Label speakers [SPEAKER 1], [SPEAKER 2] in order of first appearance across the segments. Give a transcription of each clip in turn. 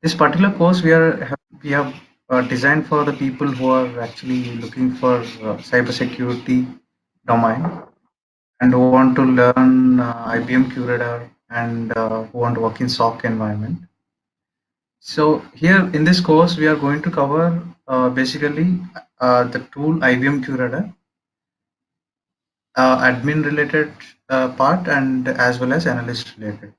[SPEAKER 1] This particular course we have designed for the people who are actually looking for cybersecurity domain and who want to learn IBM QRadar and who want to work in SOC environment. So here in this course, we are going to cover basically the tool IBM QRadar, admin related part and as well as analyst related.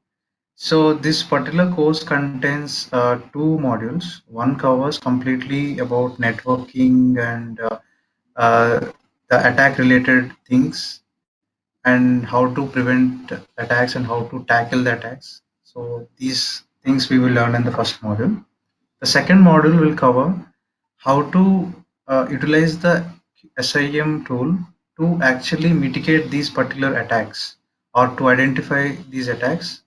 [SPEAKER 1] So this particular course contains two modules. One covers completely about networking and the attack related things and how to prevent attacks and how to tackle the attacks. So these things we will learn in the first module. The second module will cover how to utilize the SIM tool to actually mitigate these particular attacks or to identify these attacks,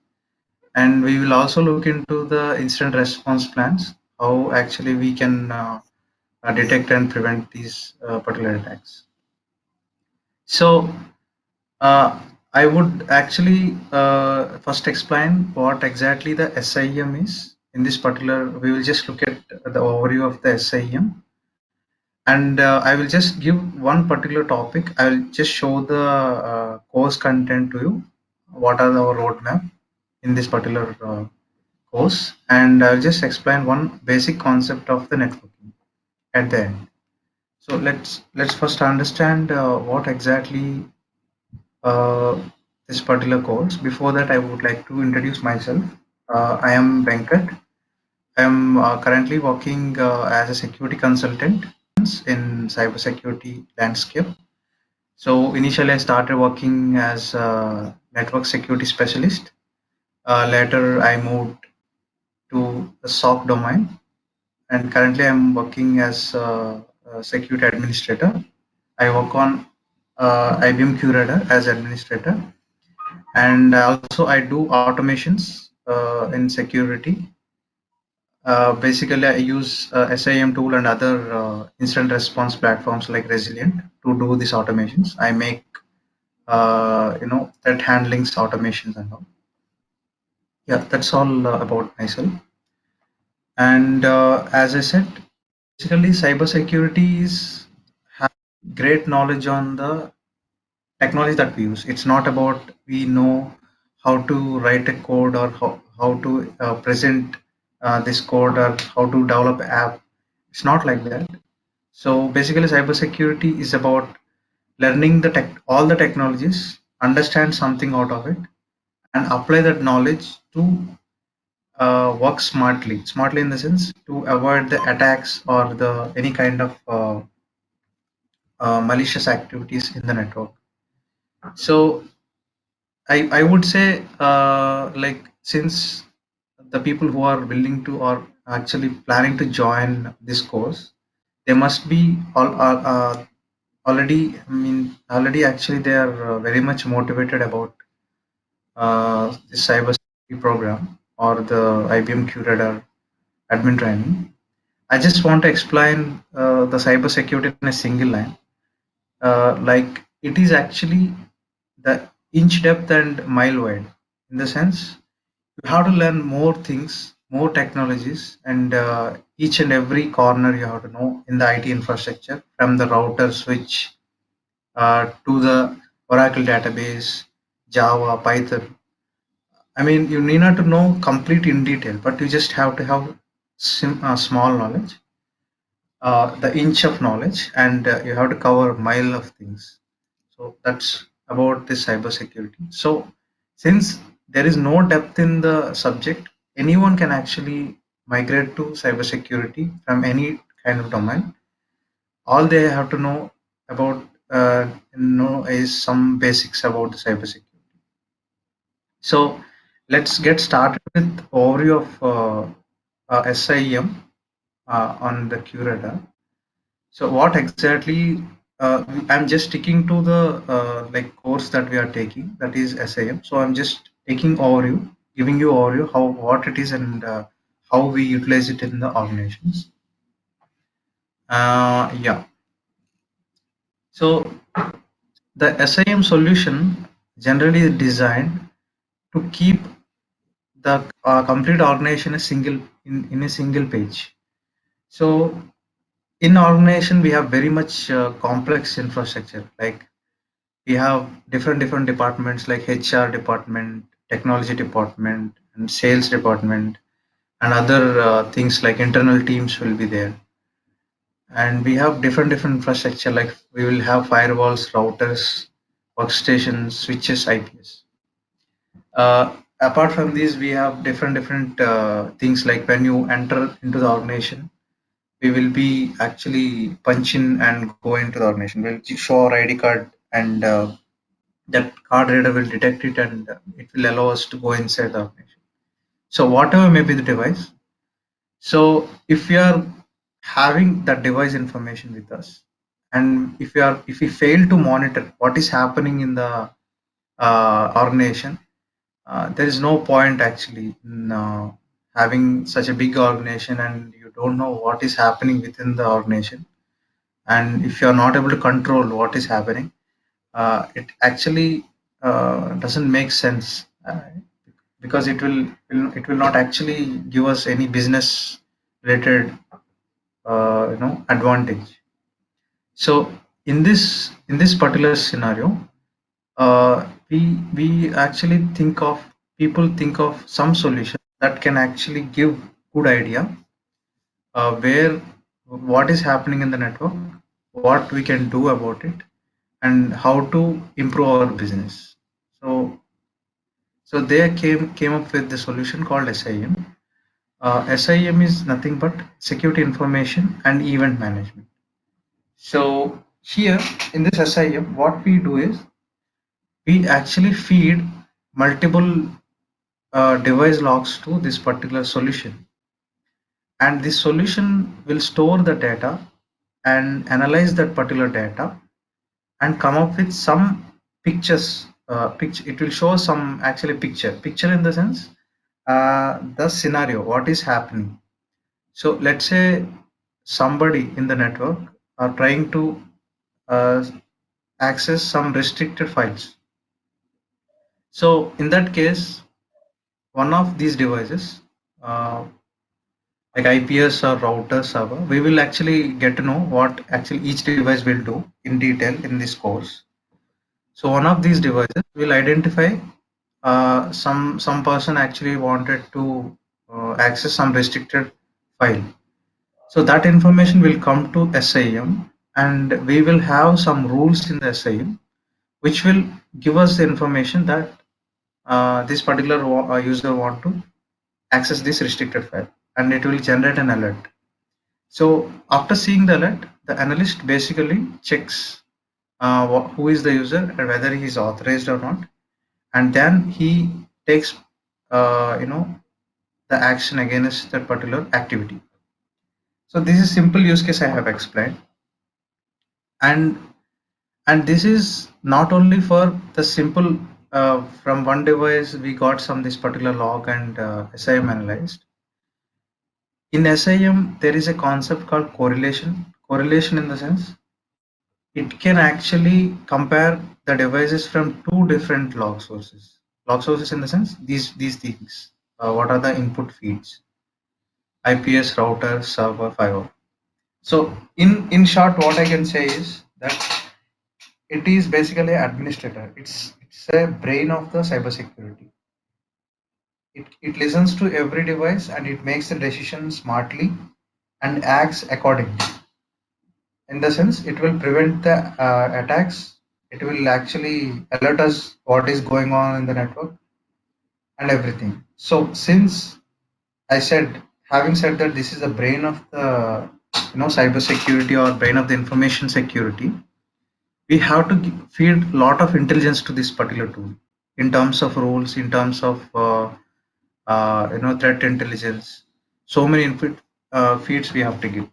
[SPEAKER 1] and we will also look into the incident response plans, how actually we can detect and prevent these particular attacks. So uh, I would actually first explain what exactly the SIM is. In this particular, we will just look at the overview of the SIM, and I will just give one particular topic. I will just show the course content to you. What are our roadmap in this particular course, and I'll just explain one basic concept of the networking at the end. So let's first understand what exactly uh, this particular course. Before that, I would like to introduce myself. I am Venkat. I am currently working as a security consultant in cybersecurity landscape. So initially, I started working as a network security specialist. Later, I moved to the SOC domain, and currently I'm working as a security administrator. I work on IBM QRadar as administrator, and also I do automations in security. Basically, I use SIM tool and other incident response platforms like Resilient to do these automations. I make that handlings automations and all. Yeah, that's all about myself. And as I said, basically, cybersecurity is have great knowledge on the technology that we use. It's not about we know how to write a code or how to present this code or how to develop app. It's not like that. So basically, cybersecurity is about learning all the technologies, understand something out of it, and apply that knowledge to work smartly. Smartly in the sense to avoid the attacks or the any kind of malicious activities in the network. So I would say like since the people who are willing to or actually planning to join this course, they must be already. I mean, already actually they are very much motivated about the cybersecurity program or the IBM QRadar admin training. I just want to explain the cybersecurity in a single line. Like it is actually the inch depth and mile wide. In the sense, you have to learn more things, more technologies, and each and every corner you have to know in the IT infrastructure, from the router switch to the Oracle database, Java, Python. I mean, you need not to know complete in detail, but you just have to have small knowledge, the inch of knowledge, and you have to cover a mile of things. So that's about this cybersecurity. So since there is no depth in the subject, anyone can actually migrate to cybersecurity from any kind of domain. All they have to know about know is some basics about the cybersecurity. So let's get started with overview of SIM on the QRadar. So what exactly? I'm just sticking to the like course that we are taking, that is SIM. So I'm just taking overview, giving you overview how what it is and how we utilize it in the organizations. Yeah. So the SIM solution generally is designed to keep the complete organization in a single page. So in organization, we have very much complex infrastructure. Like we have different departments like HR department, technology department, and sales department, and other things like internal teams will be there. And we have different infrastructure like we will have firewalls, routers, workstations, switches, IPs. Apart from these, we have different things like when you enter into the organization, we will be actually punch in and go into the organization. We'll show our ID card, and that card reader will detect it, and it will allow us to go inside the organization. So whatever may be the device, so if we are having that device information with us, and if we fail to monitor what is happening in the organization, there is no point actually in having such a big organization and you don't know what is happening within the organization. And if you are not able to control what is happening, it actually doesn't make sense, because it will not actually give us any business related advantage. So in this particular scenario, we actually think of people think of some solution that can actually give good idea where what is happening in the network, what we can do about it, and how to improve our business. So so they came up with the solution called SIM. SIM is nothing but security information and event management. So here in this SIM, what we do is we actually feed multiple device logs to this particular solution, and this solution will store the data and analyze that particular data and come up with some pictures. Picture, it will show some actually picture in the sense the scenario, what is happening. So let's say somebody in the network are trying to uh, access some restricted files. So in that case, one of these devices, uh, like IPS or router server, we will actually get to know what actually each device will do in detail in this course. So one of these devices will identify some person actually wanted to access some restricted file. So that information will come to SIM, and we will have some rules in the SIM which will give us the information that this particular user want to access this restricted file, and it will generate an alert. So after seeing the alert, the analyst basically checks who is the user and whether he is authorized or not, and then he takes the action against that particular activity. So this is simple use case I have explained, and this is not only for the simple from one device we got some this particular log and SIM analyzed. In SIM, there is a concept called correlation. Correlation in the sense it can actually compare the devices from two different log sources. Log sources in the sense these things. What are the input feeds? IPS, router, server, firewall. So in short, what I can say is that it is basically an administrator. It's a brain of the cybersecurity. It listens to every device and it makes the decision smartly and acts accordingly. In the sense, it will prevent the attacks. It will actually alert us what is going on in the network and everything. So since I said, having said that, this is the brain of the cybersecurity or brain of the information security, we have to feed a lot of intelligence to this particular tool in terms of rules, in terms of threat intelligence. So many input feeds we have to give.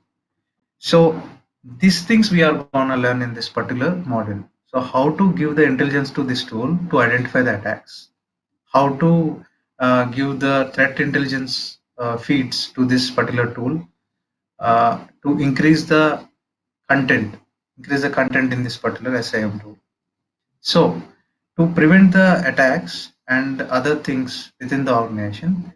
[SPEAKER 1] So these things we are going to learn in this particular module. So how to give the intelligence to this tool to identify the attacks, how to give the threat intelligence feeds to this particular tool to content, increase the content in this particular SIM tool. So to prevent the attacks and other things within the organization,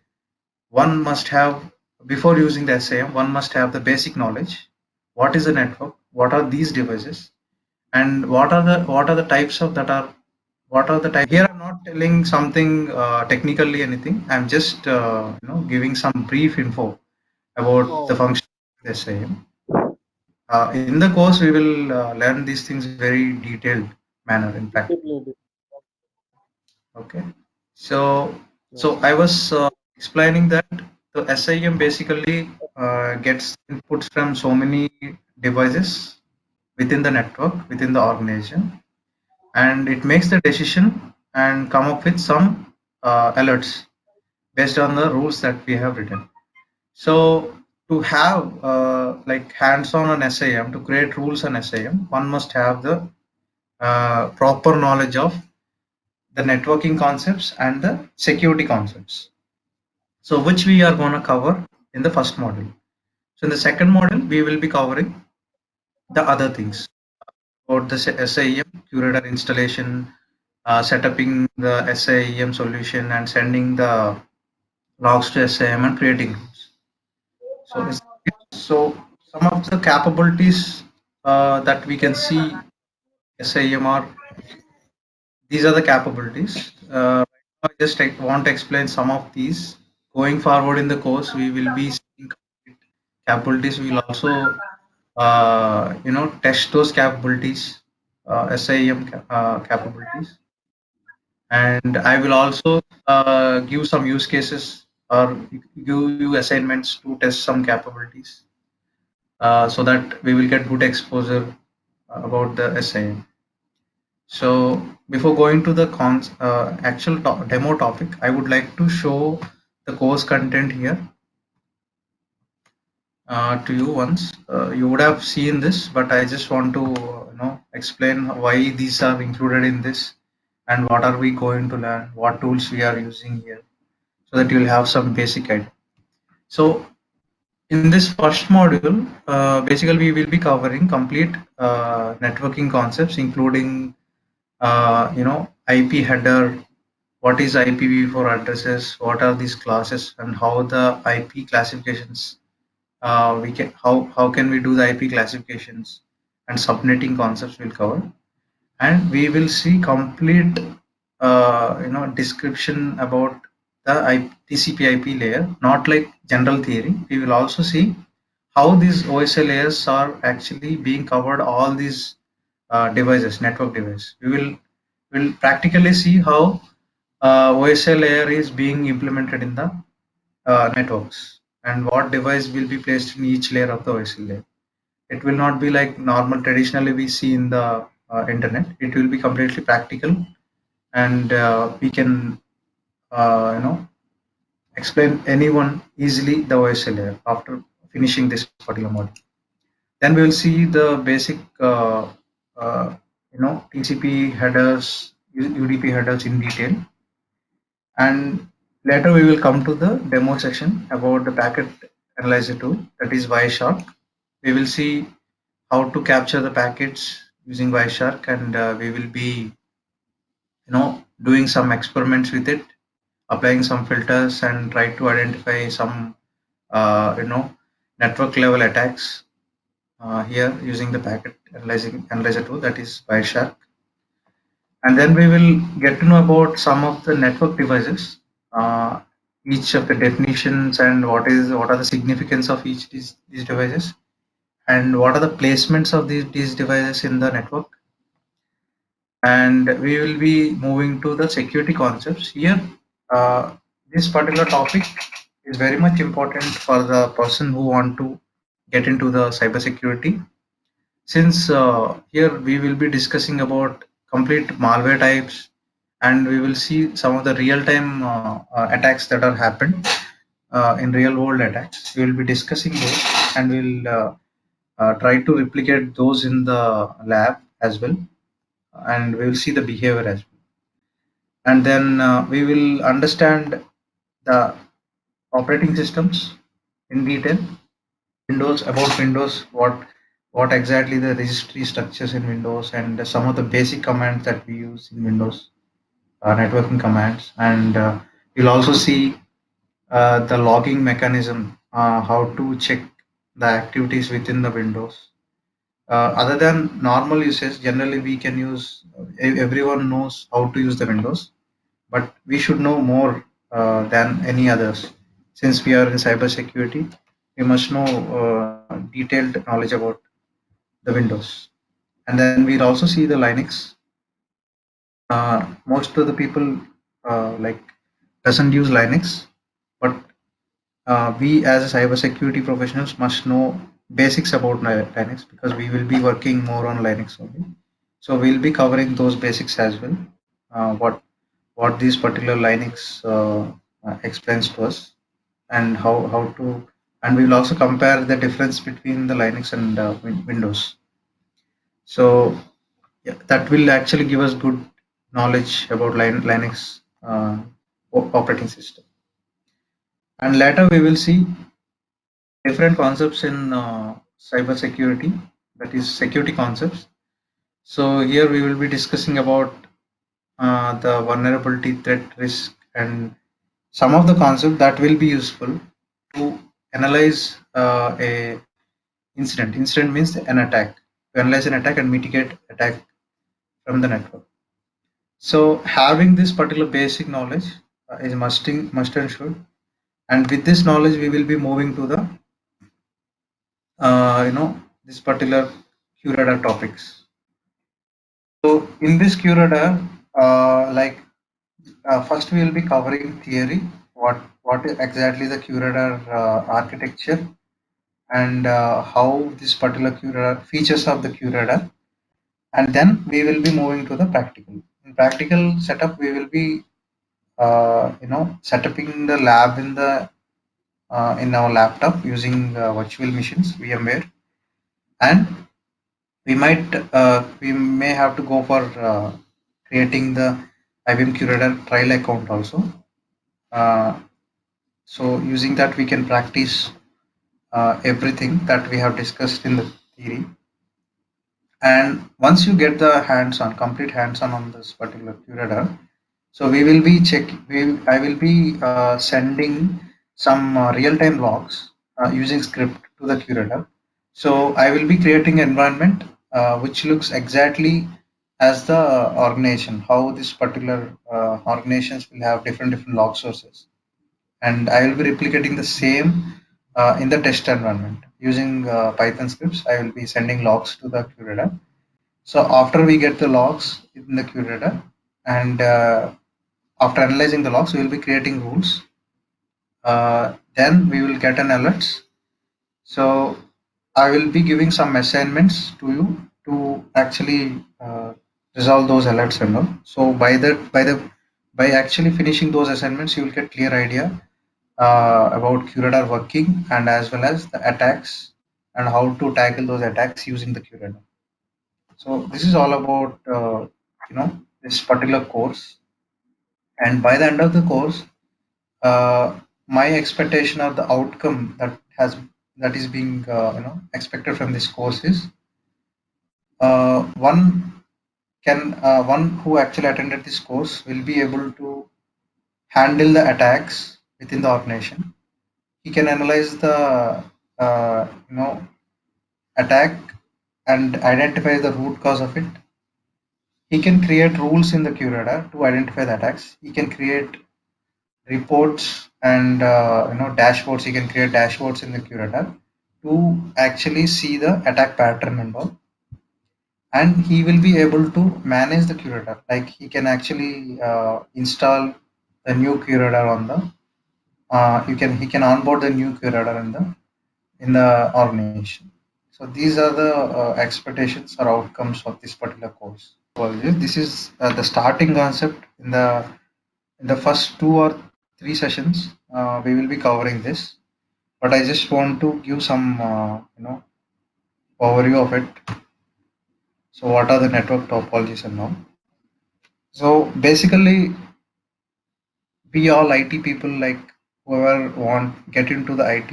[SPEAKER 1] one must have before using the SIM, one must have the basic knowledge. What is a network? What are these devices? And what are the types of that are what are the types here? I'm not telling something technically anything. I'm just giving some brief info about the
[SPEAKER 2] Oh,
[SPEAKER 1] function of the SIM. In the course, we will learn these things very detailed manner in practice.
[SPEAKER 2] definitely.
[SPEAKER 1] Okay. So,
[SPEAKER 2] Yeah.
[SPEAKER 1] I was explaining that the SIM basically gets inputs from so many devices within the network, within the organization, and it makes the decision and come up with some alerts based on the rules that we have written. So, to have like hands-on on SIM, to create rules on SIM, one must have the proper knowledge of the networking concepts and the security concepts. So which we are going to cover in the first module. So in the second module, we will be covering the other things about the SIEM, curator installation, setting the SIEM solution and sending the logs to SIEM and creating rules. So some of the capabilities that we can see SIEM are these are the capabilities. I just want to explain some of these. Going forward in the course, we will be seeing capabilities. We will also, test those capabilities, SIM capabilities, and I will also give some use cases or give you assignments to test some capabilities, so that we will get good exposure about the SIM. So before going to the actual demo topic, I would like to show the course content here to you once. You would have seen this, but I just want to explain why these are included in this and what are we going to learn, what tools we are using here, so that you'll have some basic idea. So in this first module, basically we will be covering complete networking concepts, including IP header. What is IPv4 addresses? What are these classes and how the IP classifications? We can how can we do the IP classifications and subnetting concepts will cover, and we will see complete description about the TCP/IP layer, not like general theory. We will also see how these OSI layers are actually being covered. All these devices, network device. We will practically see how OSI layer is being implemented in the networks and what device will be placed in each layer of the OSI layer. It will not be like normal traditionally we see in the internet. It will be completely practical, and we can explain anyone easily the OSI layer after finishing this particular module. Then we will see the basic TCP headers, UDP headers in detail, and later we will come to the demo section about the packet analyzer tool, that is Wireshark. We will see how to capture the packets using Wireshark, and we will be doing some experiments with it, applying some filters and try to identify some uh, you know network level attacks here using the packet analyzer tool, that is Wireshark. And then we will get to know about some of the network devices, uh, each of the definitions, and what are the significance of each these devices, and what are the placements of these devices in the network. And we will be moving to the security concepts here. This particular topic is very much important for the person who want to get into the cybersecurity, since here we will be discussing about complete malware types, and we will see some of the real-time attacks that are happened in real-world attacks. We will be discussing those, and we'll try to replicate those in the lab as well, and we will see the behavior as well. And then we will understand the operating systems in detail, Windows, what exactly the registry structures in Windows, and some of the basic commands that we use in Windows, networking commands. And we'll also see the logging mechanism how to check the activities within the Windows. Other than normal usage, generally we can use, everyone knows how to use the Windows, but we should know more than any others. Since we are in cybersecurity, we must know detailed knowledge about the Windows. And then we'll also see the Linux. Most of the people like doesn't use Linux, but we as a cybersecurity professionals must know basics about Linux, because we will be working more on Linux only. So we'll be covering those basics as well. What these particular Linux explains to us, and how to, and we will also compare the difference between the Linux and Windows. So yeah, that will actually give us good knowledge about Linux operating system. And later we will see different concepts in cyber security, that is security concepts. So here we will be discussing about the vulnerability, threat, risk, and some of the concepts that will be useful to analyze a incident. Incident means an attack. To analyze an attack and mitigate attack from the network. So having this particular basic knowledge is must and should. And with this knowledge, we will be moving to the this particular QRadar topics. So in this QRadar, first we will be covering theory, what is exactly the QRadar architecture, and how this particular QRadar features of the QRadar, and then we will be moving to the practical. In practical setup, we will be setting the lab in our laptop using virtual machines, VMware, and we may have to go for creating the IBM Curator trial account also. Uh, so using that we can practice everything that we have discussed in the theory. And once you get the hands-on, complete hands-on on this particular Curator, so we will be I will be sending some real-time logs using script to the Curator. So I will be creating an environment which looks exactly as the organization, how this particular organizations will have different log sources. And I will be replicating the same in the test environment. Using Python scripts, I will be sending logs to the Curator. So after we get the logs in the Curator, and after analyzing the logs, we will be creating rules. Then we will get an alerts. So I will be giving some assignments to you to actually resolve those alerts and all. So by actually finishing those assignments, you will get clear idea about QRadar working, and as well as the attacks and how to tackle those attacks using the QRadar. So this is all about this particular course. And by the end of the course, uh, my expectation of the outcome that is being expected from this course is one who actually attended this course will be able to handle the attacks within the organization. He can analyze the attack and identify the root cause of it. He can create rules in the QRadar to identify the attacks. He can create reports and dashboards. He can create dashboards in the QRadar to actually see the attack pattern and all. And he will be able to manage the QRadar. Like he can actually install the new QRadar on the he can onboard the new QRadar in the organization. So these are the expectations or outcomes of this particular course. Well, this is the starting concept. In the first 2 or 3 sessions, we will be covering this. But I just want to give some overview of it. So what are the network topologies and all? So basically, we all IT people, like whoever want get into the IT,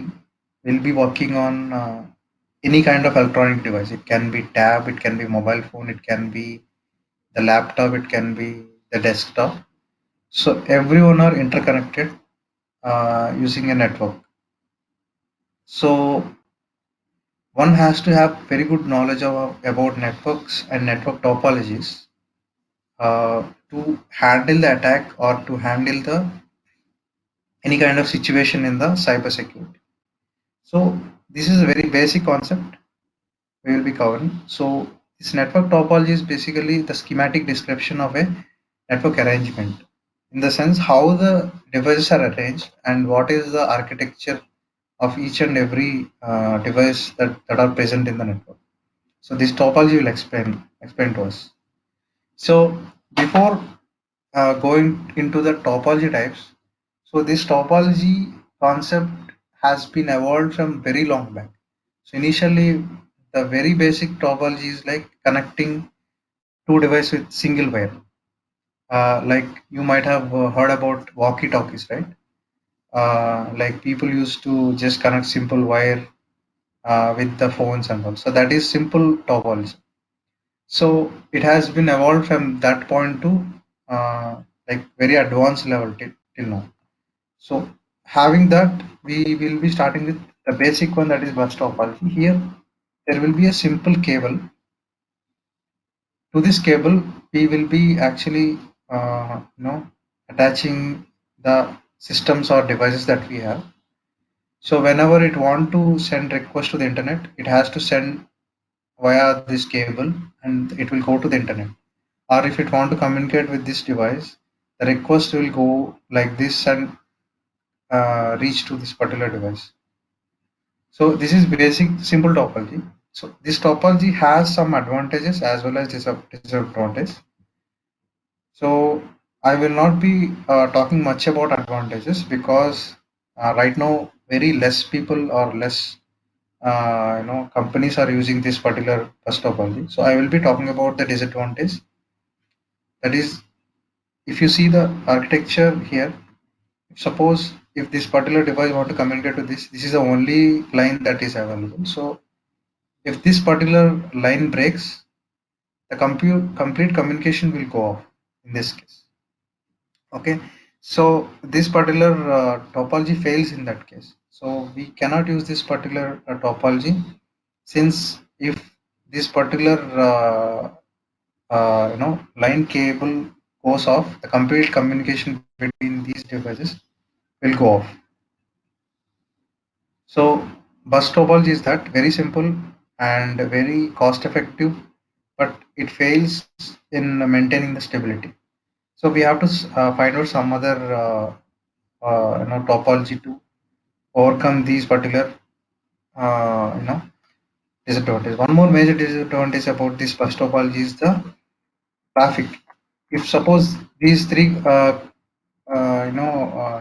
[SPEAKER 1] will be working on any kind of electronic device. It can be tab, it can be mobile phone, it can be the laptop, it can be the desktop. So everyone are interconnected using a network. So one has to have very good knowledge about networks and network topologies to handle the attack or to handle the any kind of situation in the cyber security. So this is a very basic concept we will be covering. So this network topology is basically the schematic description of a network arrangement, in the sense how the devices are arranged and what is the architecture of each and every device that are present in the network. So this topology will explain to us. So before going into the topology types, so this topology concept has been evolved from very long back. So initially, the very basic topology is like connecting two devices with single wire. Like you might have heard about walkie-talkies, right? Like people used to just connect simple wire with the phones and all. So that is simple topology. So it has been evolved from that point to like very advanced level till now. So having that, we will be starting with the basic one, that is bus topology. Here, there will be a simple cable. To this cable, we will be actually, attaching the systems or devices that we have. So whenever it want to send request to the internet, it has to send via this cable, and it will go to the internet. Or if it want to communicate with this device, the request will go like this and reach to this particular device. So this is basic simple topology. So this topology has some advantages as well as disadvantages. So I will not be talking much about advantages, because right now very less people or less companies are using this particular bus topology. So I will be talking about the disadvantage. That is, if you see the architecture here, suppose if this particular device want to communicate to this is the only line that is available. So if this particular line breaks, the complete communication will go off in this case. Okay, so this particular topology fails in that case. So we cannot use this particular topology, since if this particular line cable goes off, the complete communication between these devices will go off. So bus topology is that very simple and very cost effective, but it fails in maintaining the stability. So we have to find out some other topology to overcome these particular disadvantages. One more major disadvantage about this bus topology is the traffic. If suppose these three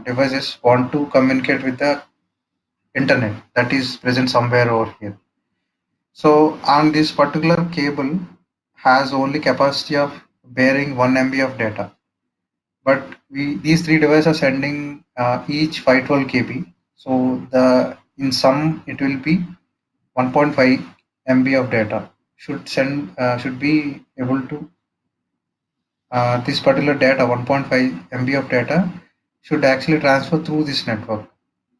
[SPEAKER 1] devices want to communicate with the internet that is present somewhere over here. So on this particular cable has only capacity of bearing 1 MB of data, but these three devices are sending each 512 kb. So the in sum it will be 1.5 MB of data should be able to this particular data 1.5 MB of data should actually transfer through this network,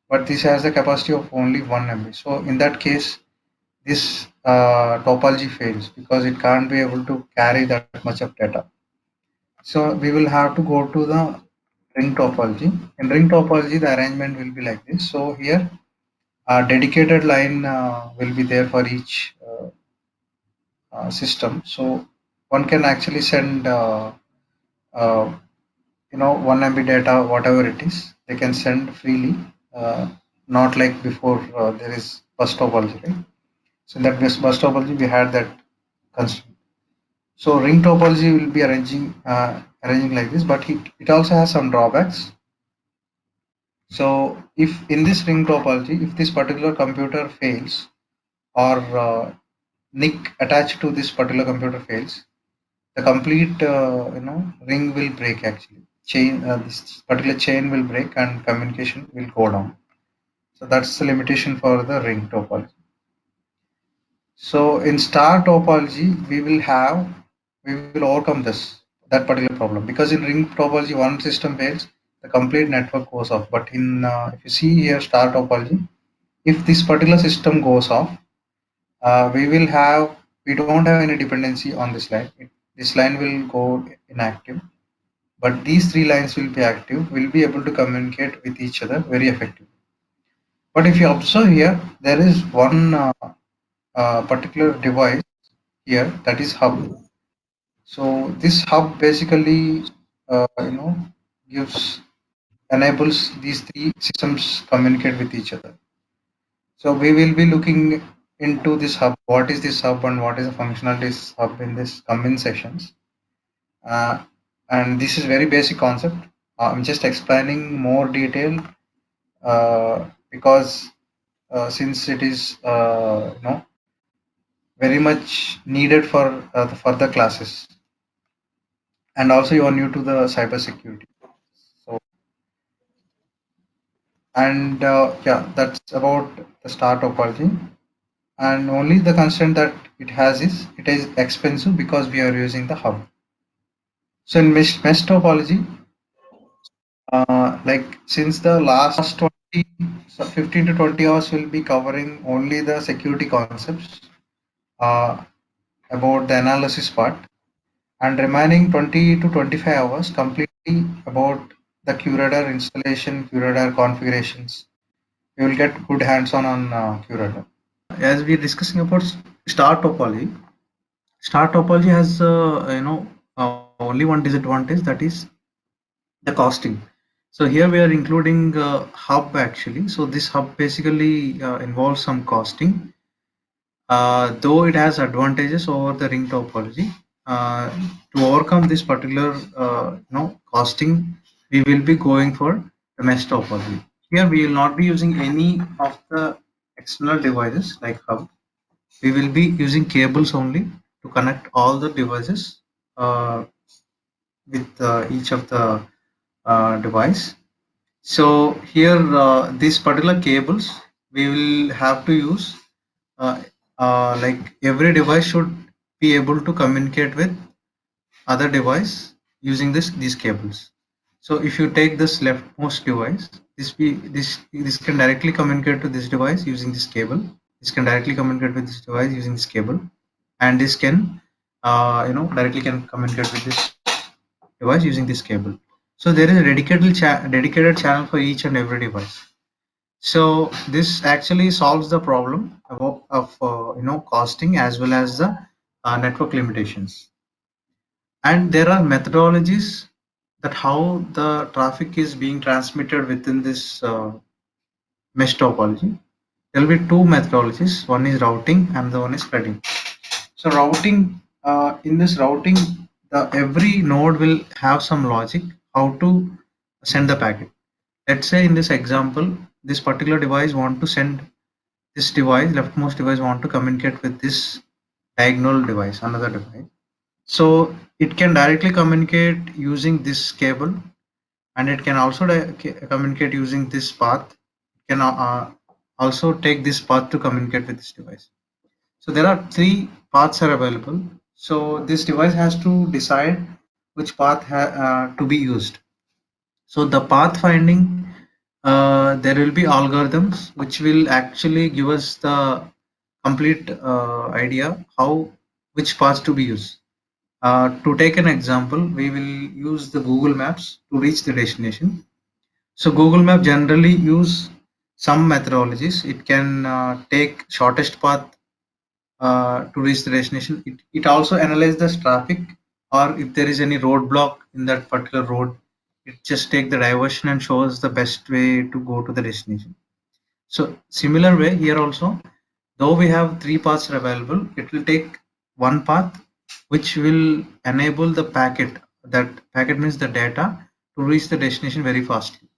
[SPEAKER 1] but this has a capacity of only 1 MB. So in that case, this topology fails because it can't be able to carry that much of data. So we will have to go to the ring topology. In ring topology, the arrangement will be like this. So here, a dedicated line will be there for each system. So one can actually send, uh, 1 MB data, whatever it is, they can send freely, uh, not like before there is bus topology, right? So in that bus topology, we had that constraint. So ring topology will be arranging like this, but it also has some drawbacks. So if in this ring topology, if this particular computer fails, or NIC attached to this particular computer fails, the complete ring will break actually. This particular chain will break and communication will go down. So that's the limitation for the ring topology. So in star topology, we will overcome that particular problem, because in ring topology, one system fails, the complete network goes off. But in if you see here star topology, if this particular system goes off, we don't have any dependency on this line. This line will go inactive, but these three lines will be active. We'll be able to communicate with each other very effectively. But if you observe here, there is one particular device here, that is hub. So this hub basically, gives enables these three systems communicate with each other. So we will be looking into this hub. What is this hub and what is the functionalities hub in this coming sessions. Uh, and this is very basic concept. I'm just explaining more detail because since it is very much needed for the further classes, and also you are new to the cyber security. So and yeah, that's about the star topology. And only the constraint that it has is it is expensive because we are using the hub. So in mesh topology, like since the last 20, so 15 to 20 hours will be covering only the security concepts uh, about the analysis part, and remaining 20 to 25 hours completely about the QRadar installation, QRadar configurations. You will get good hands-on on QRadar. As we are discussing about star topology, star topology has only one disadvantage, that is the costing. So here we are including hub actually. So this hub basically involves some costing, though it has advantages over the ring topology. Uh, to overcome this particular costing, we will be going for the mesh topology. Here we will not be using any of the external devices like hub. We will be using cables only to connect all the devices uh, with each of the device. So here, these particular cables we will have to use. Uh, like every device should be able to communicate with other device using these cables. So if you take this leftmost device, this can directly communicate to this device using this cable. This can directly communicate with this device using this cable, and this can directly can communicate with this device using this cable. So there is a dedicated channel for each and every device. So this actually solves the problem of costing as well as the network limitations. And there are methodologies that how the traffic is being transmitted within this mesh topology. There will be two methodologies. One is routing and the one is spreading. So routing, in this routing, the every node will have some logic how to send the packet. Let's say in this example, this particular device want to send this device, leftmost device want to communicate with this diagonal device, another device. So it can directly communicate using this cable, and it can also communicate using this path. It can also take this path to communicate with this device. So there are three paths are available. So this device has to decide which path to be used. So the path finding, there will be algorithms which will actually give us the complete idea how which paths to be used. To take an example, we will use the Google Maps to reach the destination. So Google Map generally use some methodologies. It can take shortest path to reach the destination. It also analyzes the traffic, or if there is any roadblock in that particular road, it just take the diversion and shows the best way to go to the destination. So similar way here also, though we have three paths available, it will take one path which will enable the packet. That packet means the data to reach the destination very fastly.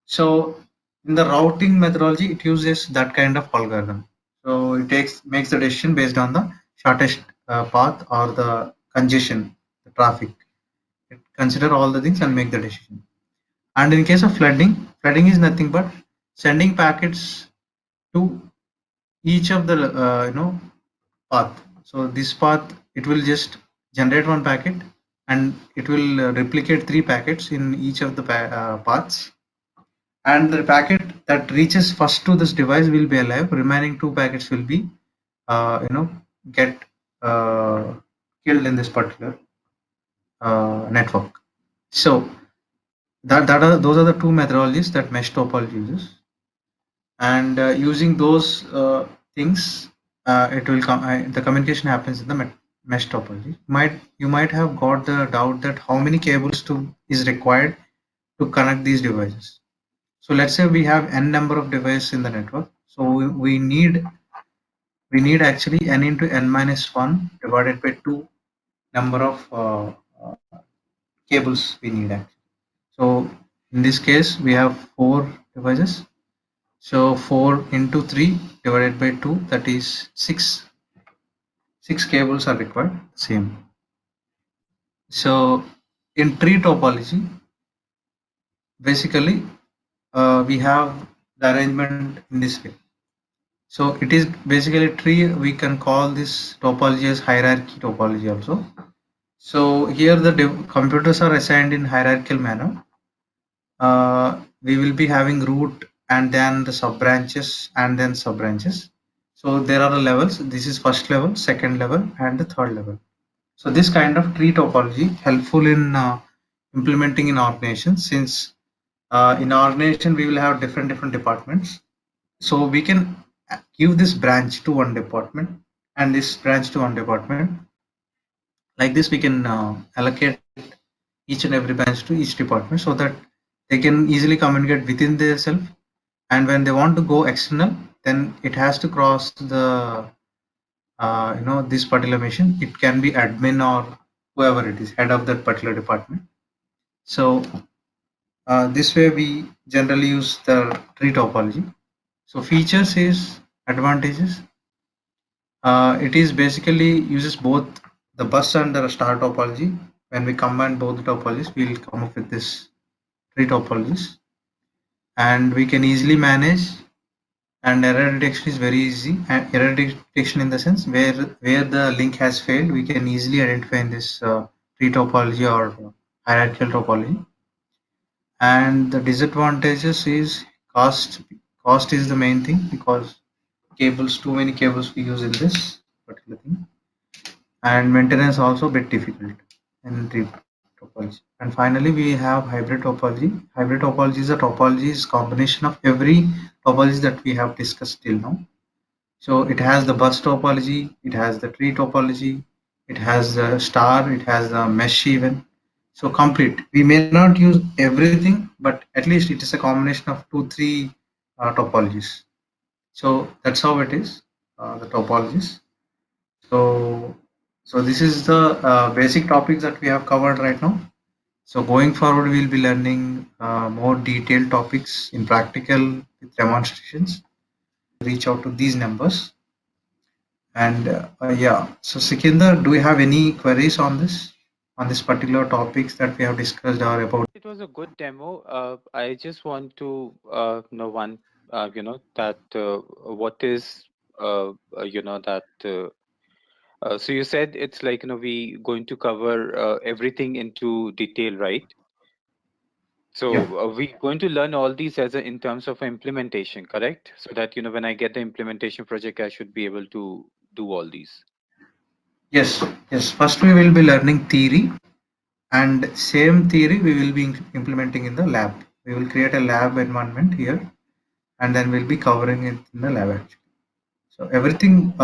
[SPEAKER 1] So in the routing methodology, it uses that kind of algorithm. So it makes the decision based on the shortest path or the congestion, the traffic. It consider all the things and make the decision. And in case of flooding, flooding is nothing but sending packets to each of the path. So this path, it will just generate one packet, and it will replicate three packets in each of the paths, and the packet that reaches first to this device will be alive. Remaining two packets will be, you know, get uh, killed in this particular network. So that are those are the two methodologies that mesh topology uses, and using those things, it will come. The communication happens in the mesh topology. Might you might have got the doubt that how many cables to is required to connect these devices. So let's say we have n number of devices in the network. So we need actually n into n minus 1 divided by 2 number of cables we need actually. So in this case we have four devices. So 4 into 3 divided by 2, that is 6. 6 cables are required. Same. So in tree topology, basically we have the arrangement in this way. So it is basically tree. We can call this topology as hierarchy topology also. So here the computers are assigned in hierarchical manner. We will be having root and then the sub branches and then sub branches. So there are the levels. This is first level, second level, and the third level. So this kind of tree topology helpful in implementing in organization, since in organization we will have different departments. So we can give this branch to one department and this branch to one department. Like this, we can allocate each and every branch to each department so that they can easily communicate within themselves. And when they want to go external, then it has to cross the this particular machine. It can be admin or whoever it is, head of that particular department. So this way we generally use the tree topology. So features is advantages. It is basically uses both the bus and the star topology. When we combine both the topologies, we will come up with this three topologies, and we can easily manage. And error detection is very easy. And error detection in the sense where the link has failed, we can easily identify in this tree topology or hierarchical topology. And the disadvantages is cost. Cost is the main thing because cables, too many cables we use in this particular thing, and maintenance also a bit difficult in tree topology. And finally, we have hybrid topology. Hybrid topology is a topology is combination of every topology that we have discussed till now. So it has the bus topology, it has the tree topology, it has the star, it has the mesh even. So complete. We may not use everything, but at least it is a combination of two, three topologies. So that's how it is, the topologies. So, so this is the basic topics that we have covered right now. So going forward, we'll be learning more detailed topics in practical with demonstrations. Reach out to these numbers. And yeah, so Sikinder, do you have any queries on this particular topics that we have discussed or about?
[SPEAKER 2] It was a good demo. I just want to know one, that what is, that. So you said it's like, we going to cover everything into detail, right?
[SPEAKER 1] Yeah.
[SPEAKER 2] So we going to learn all these as in terms of implementation, correct? So that, when I get the implementation project, I should be able to do all these.
[SPEAKER 1] Yes. Yes. First, we will be learning theory, and same theory we will be implementing in the lab. We will create a lab environment here, and then we'll be covering it in the lab actually. So everything,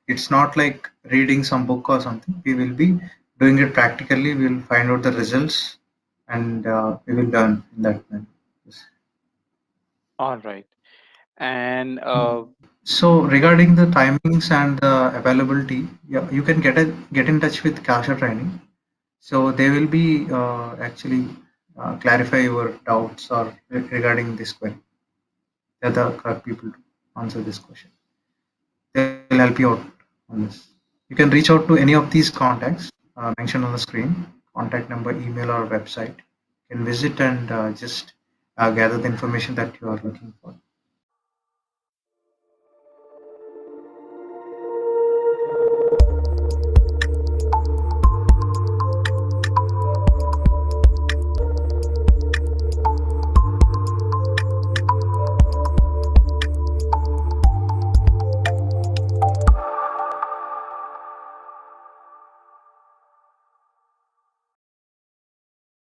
[SPEAKER 1] it's not like reading some book or something. We will be doing it practically. We will find out the results, and we will learn in that manner. Yes.
[SPEAKER 2] All right. And
[SPEAKER 1] So regarding the timings and the availability, yeah, you can get in touch with Kasha Training. So they will be actually clarify your doubts or regarding this query. They're the correct people to answer this question. They'll help you out on this. You can reach out to any of these contacts mentioned on the screen, contact number, email, or website. You can visit and just gather the information that you are looking for.